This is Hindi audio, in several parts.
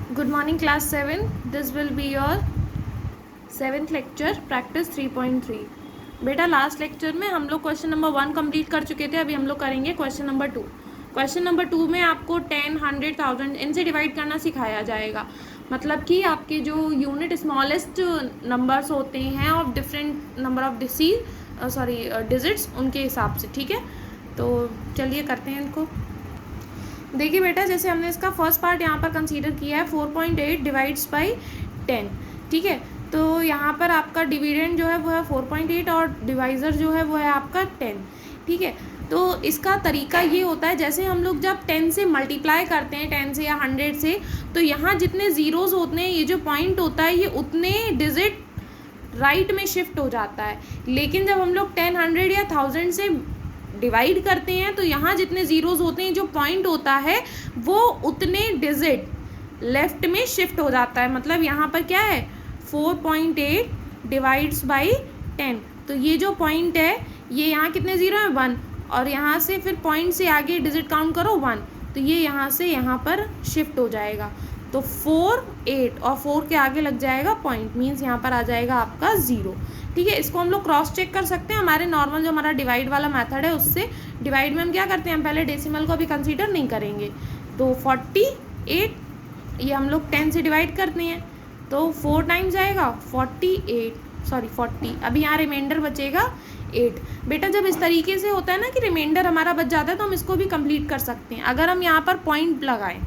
Good morning class 7. This will be your 7th lecture practice 3.3. बेटा लास्ट लेक्चर में हम लोग क्वेश्चन नंबर 1 कंप्लीट कर चुके थे. अभी हम लोग करेंगे क्वेश्चन नंबर 2. क्वेश्चन नंबर 2 में आपको 10, 100, 1000 इनसे डिवाइड करना सिखाया जाएगा. मतलब कि आपके जो यूनिट स्मॉलेस्ट नंबर्स होते हैं of different number of digits उनके हिसाब से. ठीक है, तो चलिए करते हैं इनको. देखिए बेटा, जैसे हमने इसका फर्स्ट पार्ट यहाँ पर कंसीडर किया है 4.8 डिवाइड्स बाई 10. ठीक है, तो यहाँ पर आपका डिविडेंड जो है वो है 4.8 और डिवाइज़र जो है वो है आपका 10. ठीक है, तो इसका तरीका ये होता है, जैसे हम लोग जब 10 से मल्टीप्लाई करते हैं 10 से या 100 से, तो यहाँ जितने ज़ीरोज़ होते हैं, ये जो पॉइंट होता है, ये उतने डिजिट राइट में शिफ्ट हो जाता है. लेकिन जब हम लोग 10, 100 या 1000 से डिवाइड करते हैं तो यहाँ जितने ज़ीरोज़ होते हैं, जो पॉइंट होता है, वो उतने डिजिट लेफ्ट में शिफ्ट हो जाता है. मतलब यहाँ पर क्या है, 4.8 डिवाइड्स बाई 10. तो ये जो पॉइंट है, ये यहाँ कितने ज़ीरो है, 1. और यहाँ से फिर पॉइंट से आगे डिजिट काउंट करो 1, तो ये यहाँ से यहाँ पर शिफ्ट हो जाएगा. तो 4, 8 और 4 के आगे लग जाएगा पॉइंट, मीन्स यहाँ पर आ जाएगा आपका 0. ठीक है, इसको हम लोग क्रॉस चेक कर सकते हैं हमारे नॉर्मल जो हमारा डिवाइड वाला मेथड है उससे. डिवाइड में हम क्या करते हैं, हम पहले डेसिमल को अभी कंसीडर नहीं करेंगे. तो 48 ये हम लोग 10 से डिवाइड करते हैं, तो 4 टाइम्स आएगा 40. अभी यहाँ रिमाइंडर बचेगा 8. बेटा जब इस तरीके से होता है ना कि रिमाइंडर हमारा बच जाता है, तो हम इसको भी कंप्लीट कर सकते हैं. अगर हम यहाँ पर पॉइंट लगाएं,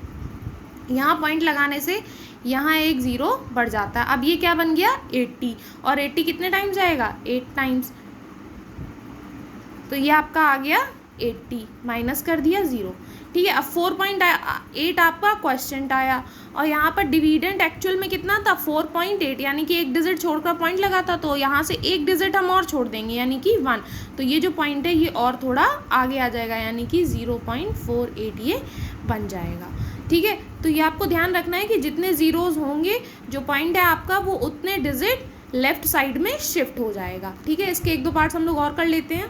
यहाँ पॉइंट लगाने से यहाँ एक ज़ीरो बढ़ जाता है. अब ये क्या बन गया, 80. और 80 कितने टाइम्स आएगा, 8 टाइम्स. तो ये आपका आ गया 80, माइनस कर दिया 0. ठीक है, अब 4.8 आपका क्वेश्चन आया. और यहाँ पर डिविडेंड एक्चुअल में कितना था, 4.8, यानी कि एक डिजिट छोड़कर पॉइंट लगा था, तो यहाँ से एक डिजिट हम और छोड़ देंगे, यानी कि 1. तो ये जो पॉइंट है ये और थोड़ा आगे आ जाएगा, यानी कि 0.48 ये बन जाएगा. ठीक है, तो ये आपको ध्यान रखना है कि जितने ज़ीरोज़ होंगे, जो पॉइंट है आपका, वो उतने डिजिट लेफ्ट साइड में शिफ्ट हो जाएगा. ठीक है, इसके 1-2 पार्ट्स हम लोग और कर लेते हैं.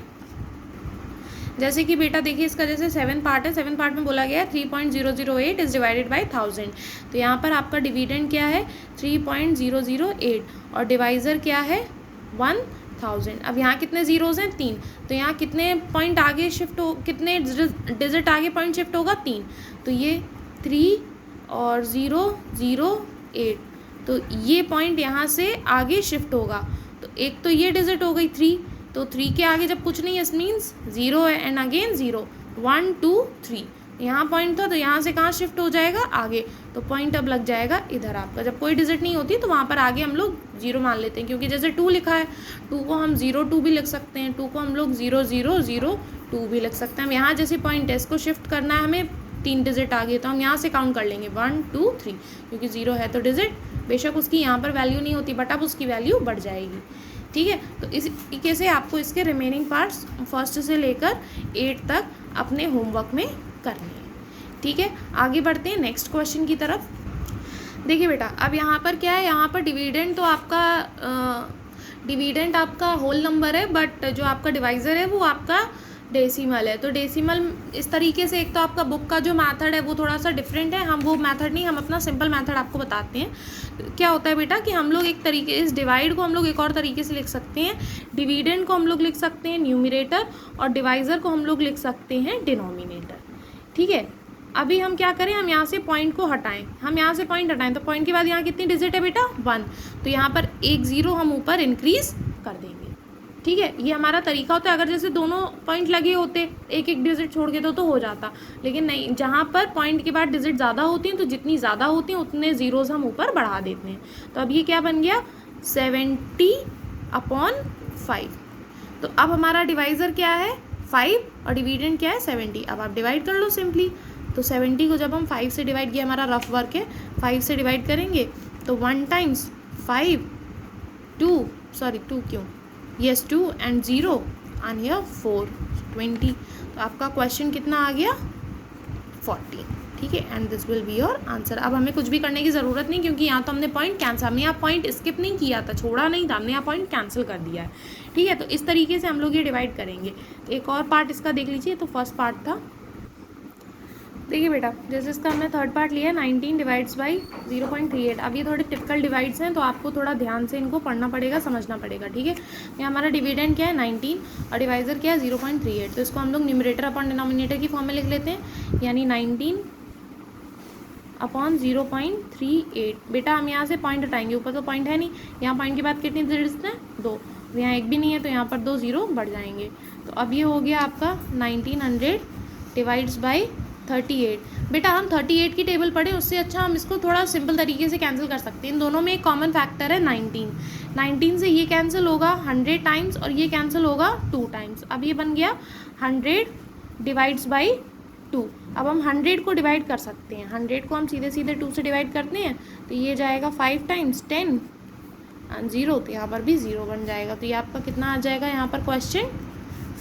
जैसे कि बेटा देखिए, इसका जैसे 7 पार्ट है, 7 पार्ट में बोला गया है 3.008 इज़ डिवाइडेड बाई 1000. तो यहाँ पर आपका डिविडेंड क्या है, 3.008 और डिवाइज़र क्या है, 1000. अब यहाँ कितने ज़ीरोज़ हैं, 3. तो यहाँ कितने पॉइंट आगे शिफ्ट हो, कितने डिजिट आगे पॉइंट शिफ्ट होगा, 3. तो ये 3 और 0, 0, 8. तो ये पॉइंट यहाँ से आगे शिफ्ट होगा. तो एक तो ये डिजिट हो गई 3, तो 3 के आगे जब कुछ नहीं है, मीन्स 0 है, एंड अगेन 0, 1, 2, 3. यहाँ पॉइंट था, तो यहाँ से कहाँ शिफ्ट हो जाएगा, आगे. तो पॉइंट अब लग जाएगा इधर आपका. जब कोई डिजिट नहीं होती तो वहाँ पर आगे हम लोग 0 मान लेते हैं, क्योंकि जैसे 2 लिखा है, 2 को हम 0, 2 भी लिख सकते हैं, 2 को हम लोग 0, 0, 0, 2 भी लिख सकते हैं. हम यहाँ जैसे पॉइंट है, इसको शिफ्ट करना है हमें 3 डिजिट आगे, तो हम यहाँ से काउंट कर लेंगे 1, 2, 3, क्योंकि 0 है तो डिजिट बेशक उसकी यहाँ पर वैल्यू नहीं होती, बट अब उसकी वैल्यू बढ़ जाएगी. ठीक है, तो इस तरीके से आपको इसके रिमेनिंग पार्ट्स फर्स्ट से लेकर 8 तक अपने होमवर्क में करने हैं. ठीक है, आगे बढ़ते हैं नेक्स्ट क्वेश्चन की तरफ. देखिए बेटा, अब यहाँ पर क्या है, यहाँ पर डिविडेंड तो आपका होल नंबर है, बट जो आपका डिवाइज़र है वो आपका डेसिमल है. तो डेसिमल इस तरीके से, एक तो आपका बुक का जो मेथड है वो थोड़ा सा डिफरेंट है, हम वो मेथड नहीं, हम अपना सिंपल मेथड आपको बताते हैं. तो क्या होता है बेटा कि हम लोग एक तरीके, इस डिवाइड को हम लोग एक और तरीके से लिख सकते हैं. डिविडेंड को हम लोग लिख सकते हैं न्यूमरेटर, और डिवाइज़र को हम लोग लिख सकते हैं डिनोमिनेटर. ठीक है, अभी हम क्या करें, हम यहाँ से पॉइंट को हटाएं, तो पॉइंट के बाद यहाँ कितनी डिजिट है बेटा, 1. तो यहाँ पर एक 0 हम ऊपर इंक्रीज़ कर देंगे. ठीक है, ये हमारा तरीका होता है. अगर जैसे दोनों पॉइंट लगे होते, एक एक डिजिट छोड़ के तो हो जाता, लेकिन नहीं, जहाँ पर पॉइंट के बाद डिजिट ज़्यादा होती हैं, तो जितनी ज़्यादा होती हैं उतने ज़ीरोज़ हम ऊपर बढ़ा देते हैं. तो अब ये क्या बन गया, 70/5. तो अब हमारा डिवाइज़र क्या है, 5, और डिविडेंड क्या है, 70. अब आप डिवाइड कर लो सिंपली. तो 70 को जब हम 5 से डिवाइड किया, हमारा रफ वर्क है, 5 से डिवाइड करेंगे तो 1 टाइम्स 5, 2 क्यों, यस 2 एंड 0 एंड हियर 4, 20. तो आपका क्वेश्चन कितना आ गया, 40. ठीक है, and this will be your answer. अब हमें कुछ भी करने की ज़रूरत नहीं, क्योंकि यहाँ तो हमने पॉइंट कैंसिल, हमने यहाँ पॉइंट स्किप नहीं किया था, छोड़ा नहीं था, हमने यहाँ पॉइंट कैंसिल कर दिया है. ठीक है, तो इस तरीके से हम लोग ये डिवाइड करेंगे. एक और पार्ट इसका देख लीजिए. तो फर्स्ट पार्ट था, देखिए बेटा, जैसे इसका हमने थर्ड पार्ट लिया है 19 डिवाइड्स बाई 0.38। अब ये थोड़े टिपिकल डिवाइड्स हैं तो आपको थोड़ा ध्यान से इनको पढ़ना पड़ेगा, समझना पड़ेगा, ठीक है। ये हमारा डिविडेंड क्या है 19 और डिवाइज़र क्या है 0.38। तो इसको हम लोग न्यूमरेटर अपॉन डिनोमिनेटर की फॉर्म में लिख लेते हैं, यानी 19 अपॉन 0.38। बेटा हम यहाँ से पॉइंट हटाएंगे, ऊपर तो पॉइंट है नहीं, यहाँ पॉइंट के बाद कितनी डिजिट्स हैं 2, यहाँ एक भी नहीं है तो यहाँ पर 2 0 बढ़ जाएंगे। तो अब ये हो गया आपका 1900 डिवाइड्स बाई 38। बेटा हम 38 की टेबल पढ़े, उससे अच्छा हम इसको थोड़ा सिंपल तरीके से कैंसिल कर सकते हैं। इन दोनों में एक कॉमन फैक्टर है 19 से ये कैंसिल होगा 100 टाइम्स और ये कैंसिल होगा 2 टाइम्स। अब ये बन गया 100 डिवाइड्स बाई 2। अब हम 100 को डिवाइड कर सकते हैं, 100 को हम सीधे सीधे 2 से डिवाइड करते हैं तो ये जाएगा 5 टाइम्स 10 और 0, तो यहाँ पर भी 0 बन जाएगा। तो ये आपका कितना आ जाएगा यहाँ पर क्वेश्चन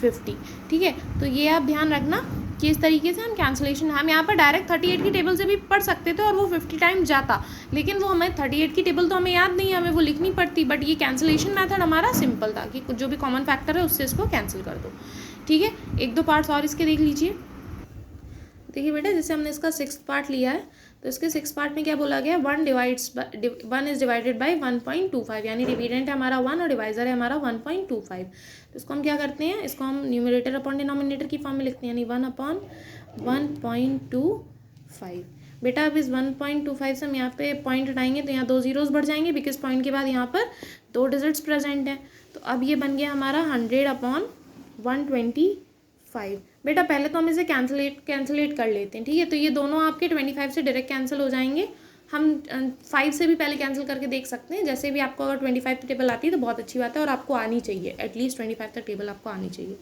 50, ठीक है। तो ये आप ध्यान रखना कि इस तरीके से हम कैंसिलेशन, हम यहाँ पर डायरेक्ट 38 की टेबल से भी पढ़ सकते थे और वो 50 टाइम्स जाता, लेकिन वो हमें 38 की टेबल तो हमें याद नहीं है, हमें वो लिखनी पड़ती। बट ये कैंसिलेशन मेथड हमारा सिंपल था कि जो भी कॉमन फैक्टर है उससे इसको कैंसिल कर दो, ठीक है। एक दो पार्ट्स और इसके देख लीजिए। देखिए बेटा, जैसे हमने इसका 6th पार्ट लिया है तो इसके 6th पार्ट में क्या बोला गया, 1 इज डिवाइडेड बाई 1.25, यानी डिविडेंट है हमारा 1 और डिवाइजर है हमारा 1.25। तो इसको हम क्या करते हैं, इसको हम न्यूमरेटर अपॉन डिनोमिनेटर की फॉर्म में लिखते हैं, यानी 1/1.25। बेटा अब इस 1.25 से हम यहाँ पे पॉइंट हटाएंगे तो यहाँ 2 जीरोस बढ़ जाएंगे, बिकॉज पॉइंट के बाद यहाँ पर 2 डिजिट्स प्रेजेंट हैं। तो अब ये बन गया हमारा 100/125। बेटा पहले तो हम इसे कैंसलेट कर लेते हैं, ठीक है। तो ये दोनों आपके 25 से डायरेक्ट कैंसिल हो जाएंगे। हम 5 से भी पहले कैंसिल करके देख सकते हैं, जैसे भी आपको अगर 25 की टेबल आती है तो बहुत अच्छी बात है, और आपको आनी चाहिए, एटलीस्ट 25 तक टेबल आपको आनी चाहिए,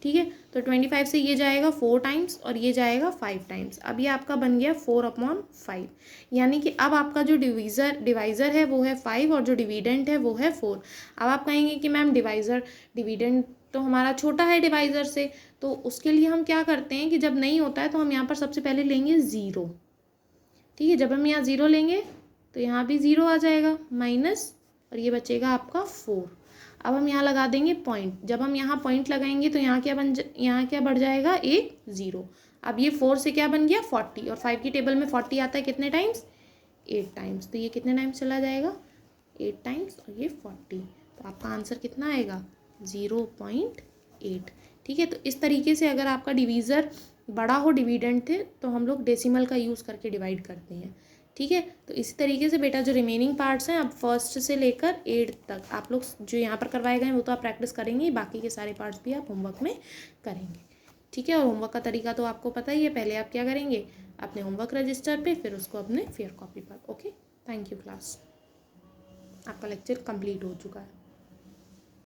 ठीक है। तो 25 से ये जाएगा 4 टाइम्स और ये जाएगा 5 टाइम्स। अब ये आपका बन गया 4/5, यानी कि अब आपका जो डिवाइज़र है वो है 5 और जो डिविडेंट है वो है 4। अब आप कहेंगे कि मैम डिविडेंट तो हमारा छोटा है डिवाइज़र से, तो उसके लिए हम क्या करते हैं कि जब नहीं होता है तो हम यहाँ पर सबसे पहले लेंगे 0, ठीक है। जब हम यहाँ 0 लेंगे तो यहाँ भी 0 आ जाएगा माइनस, और ये बचेगा आपका 4। अब हम यहाँ लगा देंगे पॉइंट, जब हम यहाँ पॉइंट लगाएंगे तो यहाँ क्या बढ़ जाएगा, एक 0। अब ये 4 से क्या बन गया 40, और 5 की टेबल में 40 आता है कितने टाइम्स, 8 टाइम्स। तो ये कितने टाइम्स चला जाएगा, 8 टाइम्स, और ये 40। तो आपका आंसर कितना आएगा, 0.8, ठीक है। तो इस तरीके से अगर आपका डिवीज़र बड़ा हो डिविडेंड थे तो हम लोग डेसिमल का यूज़ करके डिवाइड करते हैं, ठीक है। तो इसी तरीके से बेटा जो रिमेनिंग पार्ट्स हैं, अब 1st से लेकर 8th तक आप लोग जो यहाँ पर करवाए गए हैं वो तो आप प्रैक्टिस करेंगे, बाकी के सारे पार्ट्स भी आप होमवर्क में करेंगे, ठीक है। और होमवर्क का तरीका तो आपको पता ही है, पहले आप क्या करेंगे, अपने होमवर्क रजिस्टर पे, फिर उसको अपने फेयर कॉपी पर। ओके, थैंक यू क्लास, आपका लेक्चर कंप्लीट हो चुका है।